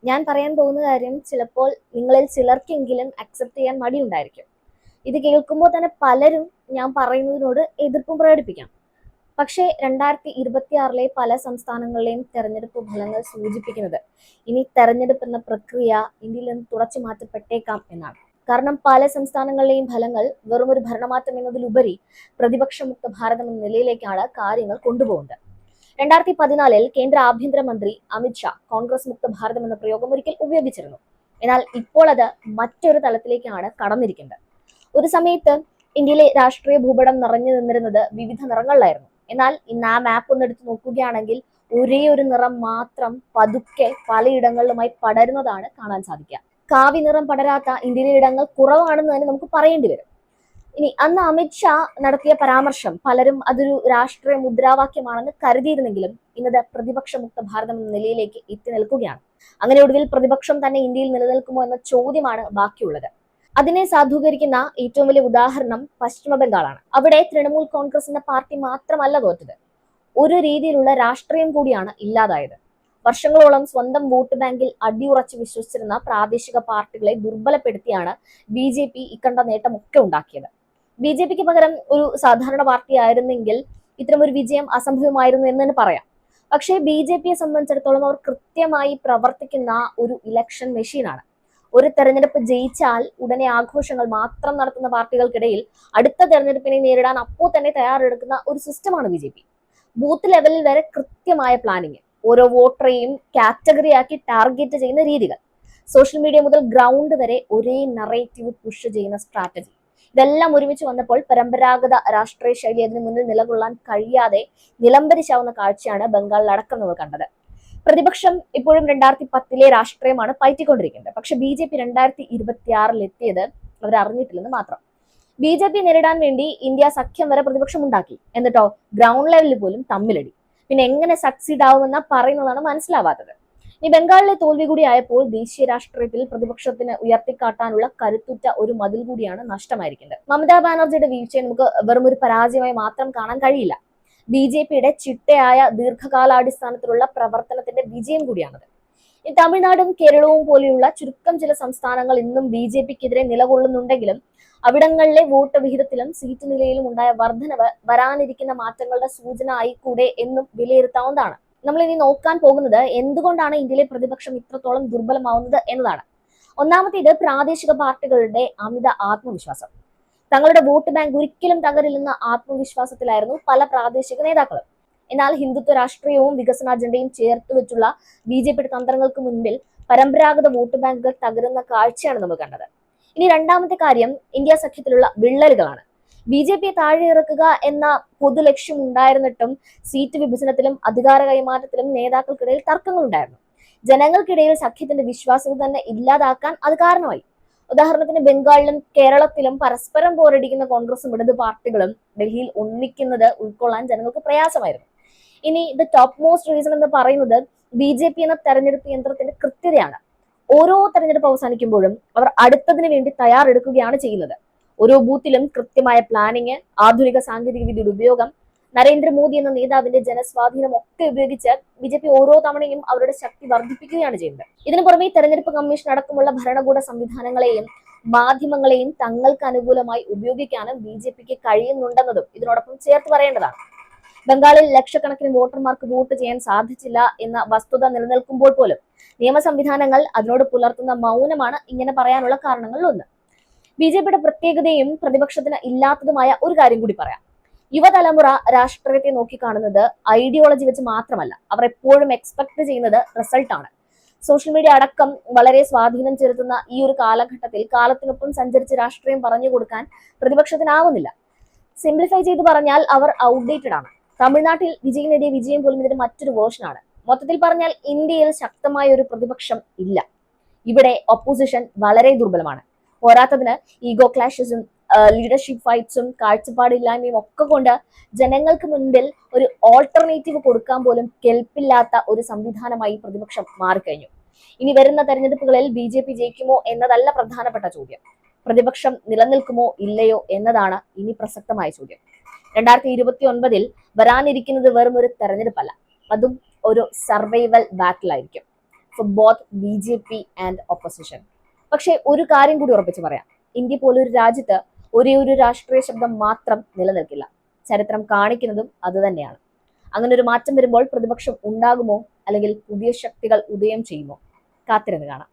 ഞാൻ പറയാൻ പോകുന്ന കാര്യം ചിലപ്പോൾ നിങ്ങളിൽ ചിലർക്കെങ്കിലും അക്സെപ്റ്റ് ചെയ്യാൻ മടിയുണ്ടായിരിക്കും. ഇത് കേൾക്കുമ്പോൾ തന്നെ പലരും ഞാൻ പറയുന്നതിനോട് എതിർപ്പും പ്രകടിപ്പിക്കാം. പക്ഷേ 2026 പല സംസ്ഥാനങ്ങളിലെയും തെരഞ്ഞെടുപ്പ് ഫലങ്ങൾ സൂചിപ്പിക്കുന്നത് ഇനി തെരഞ്ഞെടുപ്പ് എന്ന പ്രക്രിയ ഇന്ത്യയിൽ നിന്ന് തുടച്ചു മാറ്റപ്പെട്ടേക്കാം എന്നാണ്. കാരണം പല സംസ്ഥാനങ്ങളിലെയും ഫലങ്ങൾ വെറും ഒരു ഭരണമാറ്റം എന്നതിലുപരി പ്രതിപക്ഷമുക്ത ഭാരതം എന്ന നിലയിലേക്കാണ് കാര്യങ്ങൾ കൊണ്ടുപോകുന്നത്. 2014 കേന്ദ്ര ആഭ്യന്തരമന്ത്രി അമിത്ഷാ കോൺഗ്രസ് മുക്ത ഭാരതം എന്ന പ്രയോഗം ഒരിക്കൽ ഉപയോഗിച്ചിരുന്നു. എന്നാൽ ഇപ്പോൾ അത് മറ്റൊരു തലത്തിലേക്കാണ് കടന്നിരിക്കുന്നത്. ഒരു സമയത്ത് ഇന്ത്യയിലെ രാഷ്ട്രീയ ഭൂപടം നിറഞ്ഞു നിന്നിരുന്നത് വിവിധ നിറങ്ങളിലായിരുന്നു. എന്നാൽ ഇന്ന് ആ മാപ്പ് ഒന്ന് എടുത്ത് നോക്കുകയാണെങ്കിൽ ഒരേ ഒരു നിറം മാത്രം പതുക്കെ പലയിടങ്ങളിലുമായി പടരുന്നതാണ് കാണാൻ സാധിക്കുക. കാവി നിറം പടരാത്ത ഇന്ത്യയിലെ ഇടങ്ങൾ കുറവാണെന്ന് തന്നെ നമുക്ക് പറയേണ്ടി വരും. ഇനി അന്ന് അമിത്ഷാ നടത്തിയ പരാമർശം പലരും അതൊരു രാഷ്ട്രീയ മുദ്രാവാക്യമാണെന്ന് കരുതിയിരുന്നെങ്കിലും ഇന്നത് പ്രതിപക്ഷ മുക്ത ഭാരതം എന്ന നിലയിലേക്ക് എത്തി നിൽക്കുകയാണ്. അങ്ങനെ ഒടുവിൽ പ്രതിപക്ഷം തന്നെ ഇന്ത്യയിൽ നിലനിൽക്കുമോ എന്ന ചോദ്യമാണ് ബാക്കിയുള്ളത്. അതിനെ സാധൂകരിക്കുന്ന ഏറ്റവും വലിയ ഉദാഹരണം പശ്ചിമ ബംഗാളാണ്. അവിടെ തൃണമൂൽ കോൺഗ്രസ് എന്ന പാർട്ടി മാത്രമല്ല തോറ്റത്, ഒരു രീതിയിലുള്ള രാഷ്ട്രീയം കൂടിയാണ് ഇല്ലാതായത്. വർഷങ്ങളോളം സ്വന്തം വോട്ട് ബാങ്കിൽ അടിയുറച്ച് വിശ്വസിച്ചിരുന്ന പ്രാദേശിക പാർട്ടികളെ ദുർബലപ്പെടുത്തിയാണ് BJP ഇക്കണ്ട നേട്ടമൊക്കെ ഉണ്ടാക്കിയത്. BJPക്ക് പകരം ഒരു സാധാരണ പാർട്ടി ആയിരുന്നെങ്കിൽ ഇത്തരമൊരു വിജയം അസംഭവമായിരുന്നു എന്ന് തന്നെ പറയാം. പക്ഷേ BJPയെ സംബന്ധിച്ചിടത്തോളം അവർ കൃത്യമായി പ്രവർത്തിക്കുന്ന ഒരു ഇലക്ഷൻ മെഷീനാണ്. ഒരു തെരഞ്ഞെടുപ്പ് ജയിച്ചാൽ ഉടനെ ആഘോഷങ്ങൾ മാത്രം നടത്തുന്ന പാർട്ടികൾക്കിടയിൽ അടുത്ത തെരഞ്ഞെടുപ്പിനെ നേരിടാൻ അപ്പോൾ തന്നെ തയ്യാറെടുക്കുന്ന ഒരു സിസ്റ്റമാണ് BJP. ബൂത്ത് ലെവലിൽ വരെ കൃത്യമായ പ്ലാനിങ്, ഓരോ വോട്ടറെയും കാറ്റഗറിയാക്കി ടാർഗറ്റ് ചെയ്യുന്ന രീതികൾ, സോഷ്യൽ മീഡിയ മുതൽ ഗ്രൗണ്ട് വരെ ഒരേ നറേറ്റീവ് പുഷ് ചെയ്യുന്ന സ്ട്രാറ്റജി, ഇതെല്ലാം ഒരുമിച്ച് വന്നപ്പോൾ പരമ്പരാഗത രാഷ്ട്രീയ ശൈലി അതിന് മുന്നിൽ നിലകൊള്ളാൻ കഴിയാതെ നിലംപരിശാവുന്ന കാഴ്ചയാണ് ബംഗാളിലടക്കം നമ്മൾ കണ്ടത്. പ്രതിപക്ഷം ഇപ്പോഴും 2010 രാഷ്ട്രീയമാണ് പയറ്റിക്കൊണ്ടിരിക്കുന്നത്. പക്ഷെ BJP 2026 എത്തിയത് അവർ അറിഞ്ഞിട്ടില്ലെന്ന് മാത്രം. BJP നേരിടാൻ വേണ്ടി ഇന്ത്യ സഖ്യം വരെ പ്രതിപക്ഷം ഉണ്ടാക്കി. എന്നിട്ടോ ഗ്രൗണ്ട് ലെവലിൽ പോലും തമ്മിലടി. പിന്നെ എങ്ങനെ സക്സീഡ് ആവുമെന്ന പറയുന്നതാണ് മനസ്സിലാവാത്തത്. ഈ ബംഗാളിലെ തോൽവി കൂടി ആയപ്പോൾ ദേശീയ രാഷ്ട്രീയത്തിൽ പ്രതിപക്ഷത്തിന് ഉയർത്തിക്കാട്ടാനുള്ള കരുത്തുറ്റ ഒരു മതിൽ കൂടിയാണ് നഷ്ടമായിരിക്കുന്നത്. മമതാ ബാനർജിയുടെ വീഴ്ചയെ നമുക്ക് വെറും ഒരു പരാജയമായി മാത്രം കാണാൻ കഴിയില്ല. BJPയുടെ ചിട്ടയായ ദീർഘകാലാടിസ്ഥാനത്തിലുള്ള പ്രവർത്തനത്തിന്റെ വിജയം കൂടിയാണത്. ഈ തമിഴ്നാടും കേരളവും പോലെയുള്ള ചുരുക്കം ചില സംസ്ഥാനങ്ങൾ ഇന്നും BJPക്കെതിരെ നിലകൊള്ളുന്നുണ്ടെങ്കിലും അവിടങ്ങളിലെ വോട്ട് വിഹിതത്തിലും സീറ്റ് നിലയിലും ഉണ്ടായ വർധനവ് വരാനിരിക്കുന്ന മാറ്റങ്ങളുടെ സൂചന ആയിക്കൂടെ എന്നും വിലയിരുത്താവുന്നതാണ്. നമ്മൾ ഇനി നോക്കാൻ പോകുന്നത് എന്തുകൊണ്ടാണ് ഇന്ത്യയിലെ പ്രതിപക്ഷം ഇത്രത്തോളം ദുർബലമാവുന്നത് എന്നതാണ്. ഒന്നാമത്തേത് പ്രാദേശിക പാർട്ടികളുടെ അമിത ആത്മവിശ്വാസം. തങ്ങളുടെ വോട്ട് ബാങ്ക് ഒരിക്കലും തകരില്ലെന്ന ആത്മവിശ്വാസത്തിലായിരുന്നു പല പ്രാദേശിക നേതാക്കളും. എന്നാൽ ഹിന്ദുത്വ രാഷ്ട്രീയവും വികസന അജണ്ടയും ചേർത്ത് വെച്ചുള്ള BJPയുടെ തന്ത്രങ്ങൾക്ക് മുൻപിൽ പരമ്പരാഗത വോട്ട് ബാങ്കുകൾ തകരുന്ന കാഴ്ചയാണ് നമ്മൾ കണ്ടത്. ഇനി രണ്ടാമത്തെ കാര്യം ഇന്ത്യ സഖ്യത്തിലുള്ള വിള്ളലുകളാണ്. BJPയെ താഴെ ഇറക്കുക എന്ന പൊതു ലക്ഷ്യം ഉണ്ടായിരുന്നിട്ടും സീറ്റ് വിഭജനത്തിലും അധികാര കൈമാറ്റത്തിലും നേതാക്കൾക്കിടയിൽ തർക്കങ്ങൾ ഉണ്ടായിരുന്നു. ജനങ്ങൾക്കിടയിൽ സഖ്യത്തിന്റെ വിശ്വാസ്യത തന്നെ ഇല്ലാതാക്കാൻ അത് കാരണമായി. ഉദാഹരണത്തിന് ബംഗാളിലും കേരളത്തിലും പരസ്പരം പോരടിക്കുന്ന കോൺഗ്രസും ഇടത് പാർട്ടികളും ഡൽഹിയിൽ ഒന്നിക്കുന്നത് ഉൾക്കൊള്ളാൻ ജനങ്ങൾക്ക് പ്രയാസമായിരുന്നു. ഇനി ദ ടോപ്പ് മോസ്റ്റ് റീസൺ എന്ന് പറയുന്നത് BJP എന്ന തെരഞ്ഞെടുപ്പ് യന്ത്രത്തിന്റെ കൃത്യതയാണ്. ഓരോ തെരഞ്ഞെടുപ്പ് അവസാനിക്കുമ്പോഴും അവർ അടുത്തതിന് വേണ്ടി തയ്യാറെടുക്കുകയാണ് ചെയ്യുന്നത്. ഓരോ ബൂത്തിലും കൃത്യമായ പ്ലാനിങ്, ആധുനിക സാങ്കേതിക വിദ്യയുടെ ഉപയോഗം, നരേന്ദ്രമോദി എന്ന നേതാവിന്റെ ജനസ്വാധീനം ഒക്കെ ഉപയോഗിച്ച് BJP ഓരോ തവണയും അവരുടെ ശക്തി വർദ്ധിപ്പിക്കുകയാണ് ചെയ്യുന്നത്. ഇതിനു പുറമെ തെരഞ്ഞെടുപ്പ് കമ്മീഷൻ അടക്കമുള്ള ഭരണകൂട സംവിധാനങ്ങളെയും മാധ്യമങ്ങളെയും തങ്ങൾക്ക് അനുകൂലമായി ഉപയോഗിക്കാനും BJPക്ക് കഴിയുന്നുണ്ടെന്നതും ഇതിനോടൊപ്പം ചേർത്ത് പറയേണ്ടതാണ്. ബംഗാളിൽ ലക്ഷക്കണക്കിന് വോട്ടർമാർക്ക് വോട്ട് ചെയ്യാൻ സാധിച്ചില്ല എന്ന വസ്തുത നിലനിൽക്കുമ്പോൾ പോലും നിയമ സംവിധാനങ്ങൾ അതിനോട് പുലർത്തുന്ന മൗനമാണ് ഇങ്ങനെ പറയാനുള്ള കാരണങ്ങളിൽ ഒന്ന്. BJPയുടെ പ്രത്യേകതയും പ്രതിപക്ഷത്തിന് ഇല്ലാത്തതുമായ ഒരു കാര്യം കൂടി പറയാം. യുവതലമുറ രാഷ്ട്രീയത്തെ നോക്കിക്കാണുന്നത് ഐഡിയോളജി വെച്ച് മാത്രമല്ല, അവർ എപ്പോഴും എക്സ്പെക്ട് ചെയ്യുന്നത് റിസൾട്ടാണ്. സോഷ്യൽ മീഡിയ അടക്കം വളരെ സ്വാധീനം ചെലുത്തുന്ന ഈ ഒരു കാലഘട്ടത്തിൽ കാലത്തിനൊപ്പം സഞ്ചരിച്ച് രാഷ്ട്രീയം പറഞ്ഞു കൊടുക്കാൻ പ്രതിപക്ഷത്തിനാവുന്നില്ല. സിംപ്ലിഫൈ ചെയ്ത് പറഞ്ഞാൽ അവർ ഔട്ട്ഡേറ്റഡ് ആണ്. തമിഴ്നാട്ടിൽ വിജയ് നേടിയ വിജയം പോലും ഇതിന്റെ മറ്റൊരു വേർഷനാണ്. മൊത്തത്തിൽ പറഞ്ഞാൽ ഇന്ത്യയിൽ ശക്തമായ ഒരു പ്രതിപക്ഷം ഇല്ല. ഇവിടെ ഒപ്പോസിഷൻ വളരെ ദുർബലമാണ്. പോരാത്തതിന് ഈഗോ ക്ലാഷസും ലീഡർഷിപ്പ് ഫൈറ്റ്സും കാഴ്ചപ്പാടില്ലായ്മയും ഒക്കെ കൊണ്ട് ജനങ്ങൾക്ക് മുൻപിൽ ഒരു ഓൾട്ടർനേറ്റീവ് കൊടുക്കാൻ പോലും കെൽപ്പില്ലാത്ത ഒരു സംവിധാനമായി പ്രതിപക്ഷം മാറിക്കഴിഞ്ഞു. ഇനി വരുന്ന തെരഞ്ഞെടുപ്പുകളിൽ BJP ജയിക്കുമോ എന്നതല്ല പ്രധാനപ്പെട്ട ചോദ്യം. പ്രതിപക്ഷം നിലനിൽക്കുമോ ഇല്ലയോ എന്നതാണ് ഇനി പ്രസക്തമായ ചോദ്യം. 2029 വരാനിരിക്കുന്നത് വെറും ഒരു തെരഞ്ഞെടുപ്പല്ല, അതും ഒരു സർവൈവൽ ബാറ്റിൽ ആയിരിക്കും. For both BJP and opposition. പക്ഷേ ഒരു കാര്യം കൂടി ഉറപ്പിച്ച് പറയാം, ഇന്ത്യ പോലൊരു രാജ്യത്ത് ഒരേ ഒരു രാഷ്ട്രീയ ശബ്ദം മാത്രം നിലനിൽക്കില്ല. ചരിത്രം കാണിക്കുന്നതും അതുതന്നെയാണ്. അങ്ങനെ ഒരു മാറ്റം വരുമ്പോൾ പ്രതിപക്ഷം ഉണ്ടാകുമോ, അല്ലെങ്കിൽ പുതിയ ശക്തികൾ ഉദയം ചെയ്യുമോ? കാത്തിരുന്ന് കാണാം.